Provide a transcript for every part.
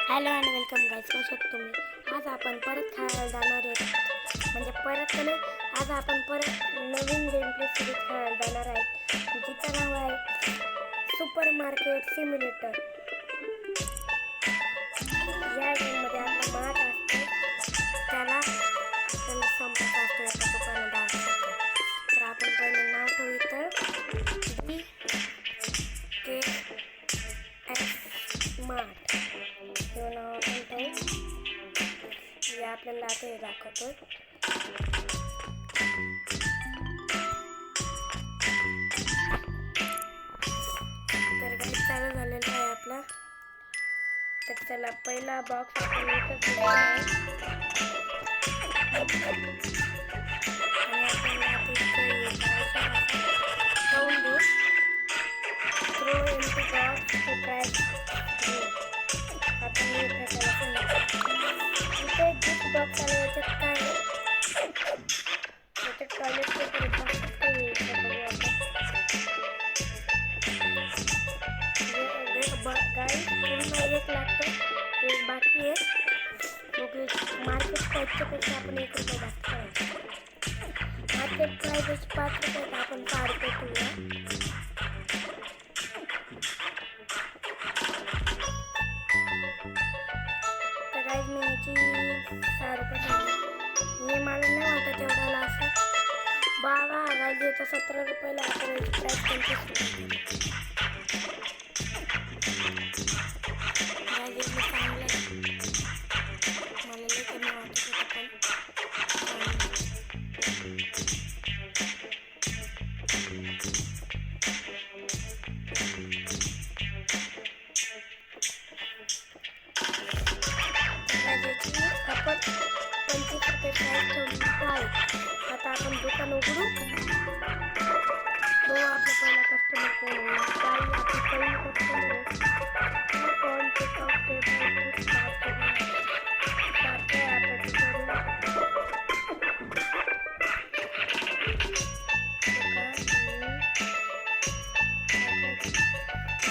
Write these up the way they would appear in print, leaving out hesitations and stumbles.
Hello and welcome guys. कसे आहात तुम्ही? आज आपण परत खेळायला जाणार आहे. म्हणजे परत नाही, आज आपण परत नवीन गेम प्ले सिरीज खेळायला जाणार आहे, जिचं नाव आहे सुपर मार्केट सिम्युलेटर. या गेममध्ये आपला मार्ट असतो, त्याला आपल्याला संपत असतो एका दुकानात असतो. तर आपण पहिले नाव ठेवू तर बी के एस मार्ट हे नाव आपण ठेवू. हे आपल्याला आता हे दाखवतो. तर काही चालू झालेला आहे आपला. तर चला पहिला बॉक्स आपण इथंच दिलेला आहे आणि आपल्याला आता इथे ठेवून देऊ. Throw empty box to try आपण हे फेकायला सांगितलं. इथे गिफ्ट बॉक्स आला. याच्यात काय आहे? याच्यात टॉयलेट पेपर बॉक्स काही येईल बघू आपण. गाडी पूर्ण एक लागतं, एक बाकी आहे. मग मार्केट प्राईसच्या पेक्षा आपण 1 रुपये जास्त करायचं. मार्केट प्राईस 5 रुपये, आपण 6 रुपये ठेवूया. तर गाईज मी याची 6 रुपये ठेवली. हे मला नाही वाटत एवढ्याला असं. बाबा गाईज याचा 17 रुपयाला आपण याची प्राईस 25 रुपये. गाईज मी चांगलं आहे, मला लई कमी वाटत होतं पण. आपण 25 रुपये प्राईस ठेवली आहे. आता आपण दुकान उघडू. तो आपला पहिला कस्टमर कोण होईल? काही आपली पहिली कस्टमर कोण ते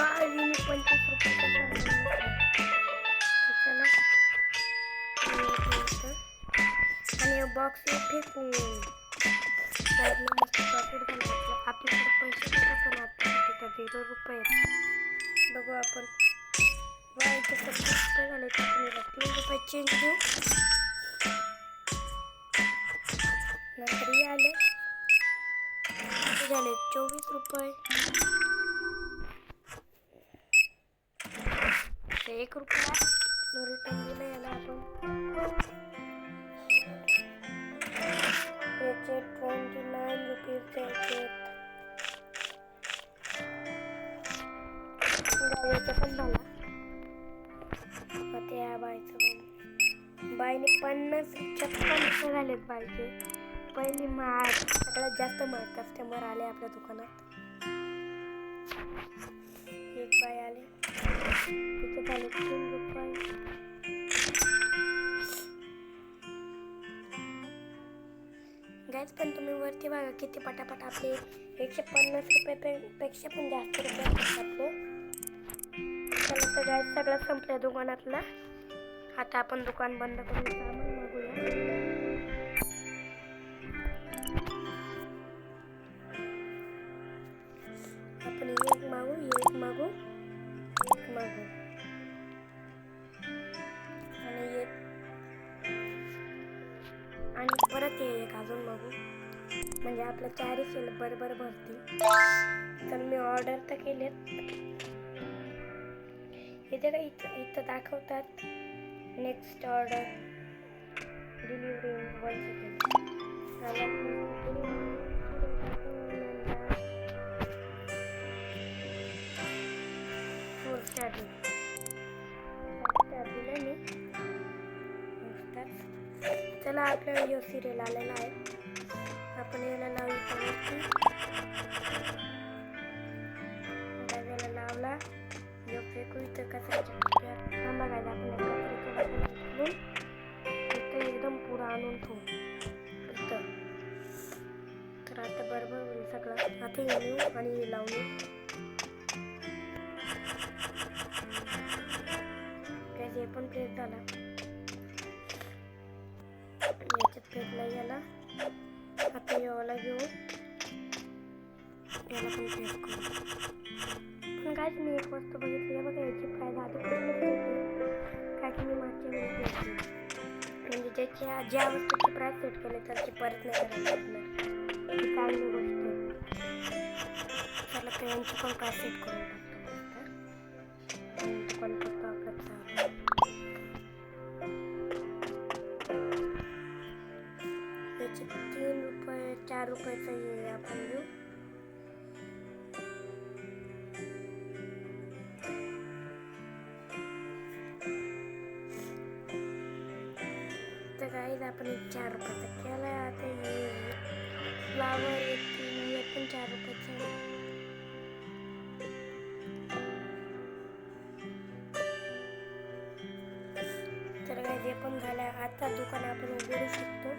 गाडीने 25 रुपये आणि बॉक्स फेकून साईडला मस्त प्रॉफिट झालं. आपल्याकडे पैसे पण आता तिथं 0 रुपये. बघू आपण. इथे 26 रुपये झाले. 3 रुपये चेंज घेऊ. नंतर हे आले झाले 24 रुपये. 1 रुपया रिटर्न दिलं याला आपण. याचे 29 रुपीज द्यायचे. याचं पण झाला. आता या बायचं बाईने 56 रुपये झालेत बाईचे. पहिली सगळ्यात जास्त कस्टमर आले आपल्या दुकानात. एक बाई आले, तिथे झाले 3 रुपये. गाईज पण तुम्ही वरती बघा किती पटापट आपले 150 रुपये पेक्षा पण जास्त रुपये आपले. चला तर गाईज सगळं संपलं दुकानातला. आता आपण दुकान बंद करून सामान मागूया. आपण एक मागू, एक मागू, एक मागू आणि परत एक अजून मागू. म्हणजे आपलं 4 सेल बरोबर भरतील. तर मी ऑर्डर तर केलेत. इथे काय इथं दाखवतात नेक्स्ट ऑर्डर डिलिव्हरी 1 सेकंड. चला आपल्याला यो सिरियल आलेला आहे. आपण याला लावली त्याला लावला. यो फेकू इथं कचऱ्याच्या पिशव्यात. बघायला आपण कचऱ्याच्या इथं एकदम पुढं आणून ठेवू इथं. तर आता बरोबर होईल सगळं. आता हे नेऊ आणि हे लावून हे पण झाला. याच्यात फेकला याला. आता याला घेऊ, याला पण फेक करू. पण काय मी एक वस्तू बघितली आहे बघा, याची प्राईज आधीपासूनच होती. काय की मी मागच्या वेळेस घेतली, म्हणजे ज्या वस्तूची प्राईस सेट केली तर ती परत नाही करायला लागणार. ही चांगली गोष्ट आहे. चला तर यांची पण प्राईस सेट करून टाकतो. दुकान करतो आपलं चालू. याचे 3 रुपये 4 रुपयाचं हे आपण घेऊ. तर गाईज आपण 4 रुपयाचा केला. आता हे फ्लावर हे पण 4 रुपयाचं आहे. तर गाईज हे पण झालं. आता दुकान आपण उघडू शकतो.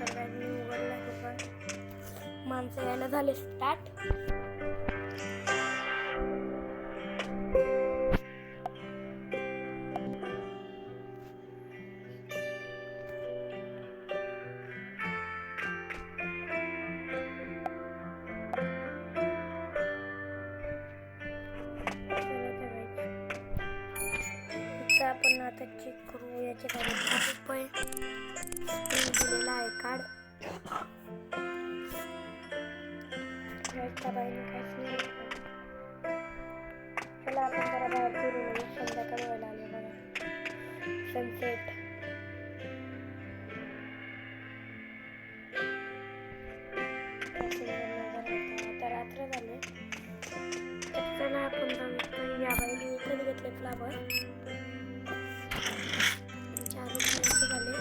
तर गाईज मी उघडलं दुकान. माणसं यायला झाले स्टार्ट. आपण आता चेक करू. याचे काही 10 रुपये दिलेला आहे कार्ड. बाईने काहीच नाही. चला आपण जरा बाहेर फिरून येऊ. संध्याकाळी व्हायला आले बघा. सनसेट. आता रात्र झाले. चला आपण जाऊ. या बाईने विकत घेतले फ्लावर. 4 रुपये झाले.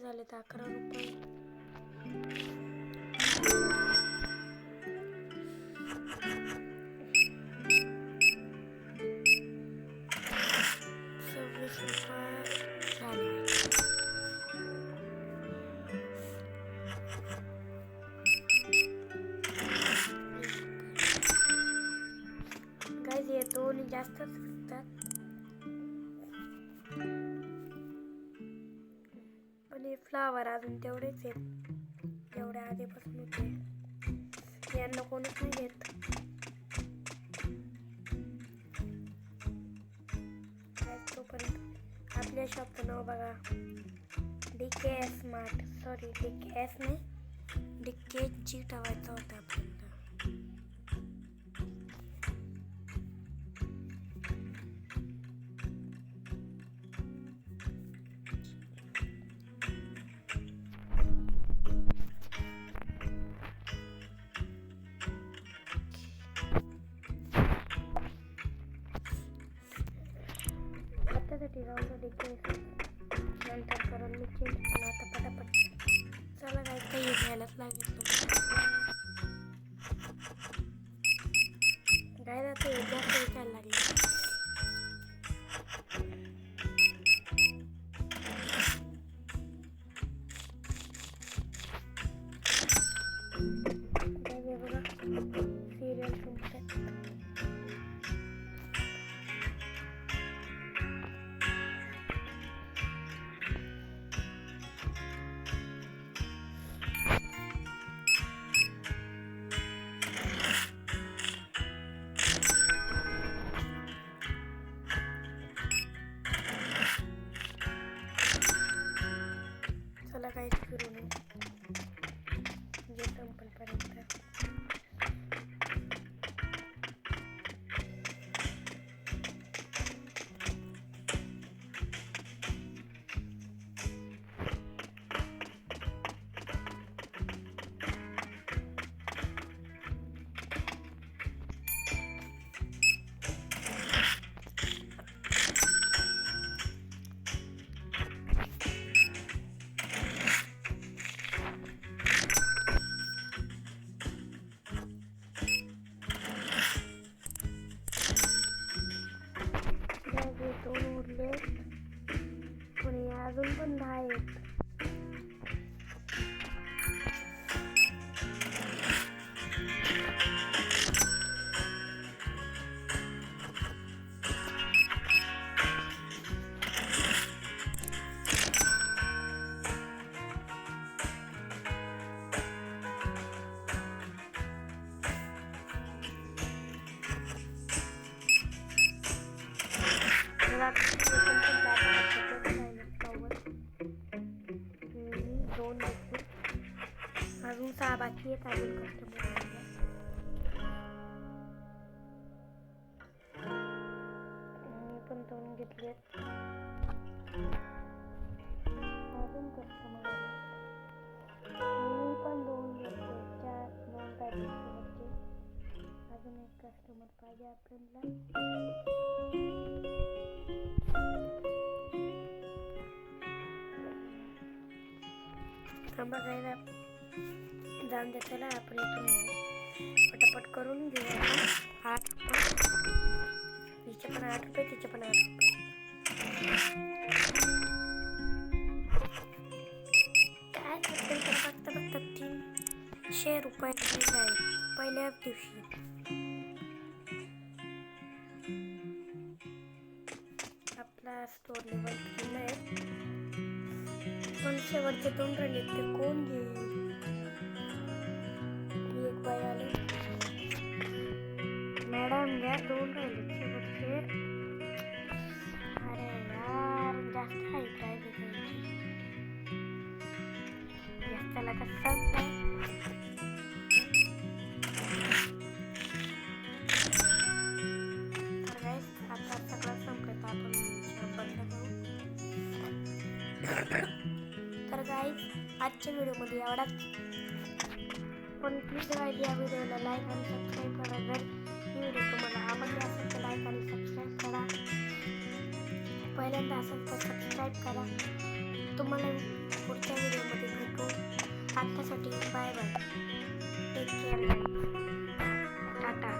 झाले 11 रुपये. गाईज हे दोन्ही जास्तच विकतात. पण हे फ्लावर अजून तेवढेच आहेत जेवढ्या आधीपासून होते. यांना कोणच नाही घेत. तोपर्यंत आपल्या शॉपचं नाव बघा. DK smart. सॉरी DKS नाही, DKG ठेवायचं होतं आपल्याला. आतासाठी राहून DKS नंतर करून मी चेंज. पण आता पटापट चला काय काही घ्यायलाच लागेल. काय जातं हे जास्त विचारायला लागले. काय बघा सिरियल संपतात. माझे 2 उरले पण अजून पण 10 आहेत. अजून 6 बाकी आहेत. अजून कस्टमर पण 2 घेतलेत. अजून कस्टमर मी पण 2 घेतले. 2 पॅकेट. अजून एक कस्टमर पाहिजे आपल्याला. बघायला जाऊन द्यायला आपण इथून पटापट करून घेऊया. 8 रुपये हिचे पण 8 रुपये तिचे पण 8 रुपये. काय करते फक्त 300 रुपये पहिल्याच दिवशी. आपला स्टोर लेवल 3 आहे पण शेवटचे 2 राहिले ते कोण घेईल. एक बाई आली. मॅडम घ्या 2 राहिले शेवटचे. अरे यार जास्त आहे काय जास्तला कसं आता सगळं संपलं आपण. तर गाईज आजच्या व्हिडिओमध्ये एवढाच. पण प्लीज गाईज या व्हिडिओला लाईक आणि सबस्क्राईब करा. जर ही व्हिडिओ तुम्हाला आवडली असेल तर लाईक आणि सबस्क्राईब करा. पहिल्यांदा असेल तर सबस्क्राईब करा. तुम्हाला पुढच्या व्हिडिओमध्ये भेटू. आत्तासाठी bye bye. Take care guys. Tata.